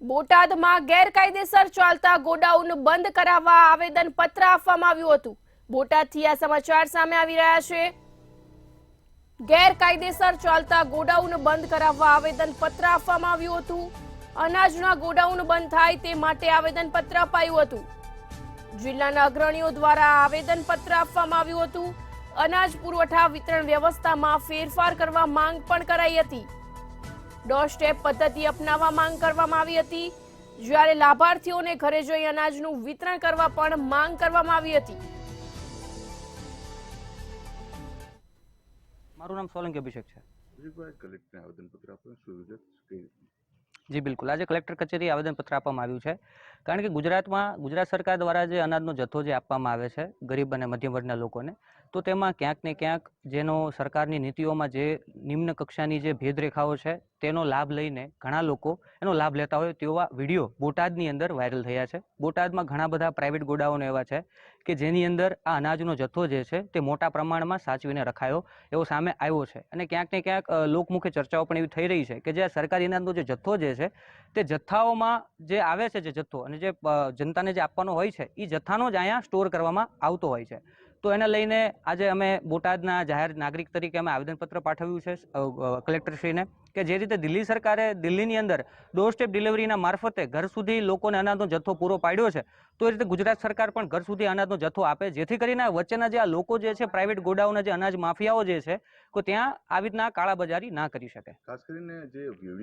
બોટાદમાં ગેરકાયદેસર ચાલતા ગોડાઉન બંધ કરાવવા આવેદન પત્ર આપવામાં આવ્યું હતું। બોટાદથી આ સમાચાર સામે આવી રહ્યા છે। ગેરકાયદેસર ચાલતા ગોડાઉન બંધ કરાવવા આવેદન પત્ર આપવામાં આવ્યું હતું। અનાજના ગોડાઉન બંધ થાય તે માટે આવેદન પત્ર અપાયું હતું। જિલ્લાના અગ્રણીઓ દ્વારા આવેદન પત્ર આપવામાં આવ્યું હતું। અનાજ પુરવઠા વિતરણ વ્યવસ્થામાં ફેરફાર કરવા માંગ પણ કરાઈ હતી। ડોર સ્ટેપ પદ્ધતિ અપનાવવા માંગ કરવામાં આવી હતી, જ્યારે લાભાર્થીઓને ઘરે જઈ અનાજનું વિતરણ કરવા પણ માંગ કરવામાં આવી હતી। મારું નામ સોલંકી અભિષેક છે। કલેક્ટરને આવેદનપત્ર આપ્યું, શું વિગત? જી બિલકુલ, આજે કલેક્ટર કચેરી આવેદનપત્ર આપવામાં આવ્યું છે, કારણ કે ગુજરાત સરકાર દ્વારા જે અનાજનો જથ્થો જે આપવામાં આવે છે ગરીબ અને મધ્યમ વર્ગના લોકોને, તો તેમાં ક્યાંક ને ક્યાંક જેનો સરકારની નીતિઓમાં જે નિમ્ન કક્ષાની જે ભેદરેખાઓ છે તેનો લાભ લઈને ઘણા લોકો એનો લાભ લેતા હોય તેવા વિડીયો બોટાદની અંદર વાયરલ થયા છે। બોટાદમાં ઘણા બધા પ્રાઇવેટ ગોડાઉન એવા છે કે જેની અંદર આ અનાજનો જથ્થો જે છે તે મોટા પ્રમાણમાં સાચવીને રખાયો એવો સામે આવ્યો છે, અને ક્યાંક ને ક્યાંક લોકમુખે ચર્ચાઓ પણ એવી થઈ રહી છે કે જે સરકારી અનાજનો જે જથ્થો જે છે તે જથ્થાઓમાં જે આવે છે જે જથ્થો અને જે જનતાને જે આપવાનો હોય છે એ જથ્થાનો જ અહીંયા સ્ટોર કરવામાં આવતો હોય છે। તો એને લઈને આજે અમે બોટાદના જાહેર નાગરિક તરીકે અમે આવેદનપત્ર પાઠવ્યું છે કલેક્ટરશ્રીને, કે જે રીતે દિલ્હી સરકારે દિલ્હીની અંદર ડોર સ્ટેપ ડિલિવરીના મારફતે ઘર સુધી લોકોને અનાજનો જથ્થો પૂરો પાડ્યો છે, તો એ રીતે ગુજરાત સરકાર પણ ઘર સુધી અનાજનો જથ્થો આપે, જેથી કરીને વચ્ચેના જે આ લોકો જે છે પ્રાઇવેટ ગોડાઉનના જે અનાજ માફિયાઓ જે છે તો ત્યાં આવી રીતના કાળાબજારી ના કરી શકે। ખાસ કરીને જે વિડીયો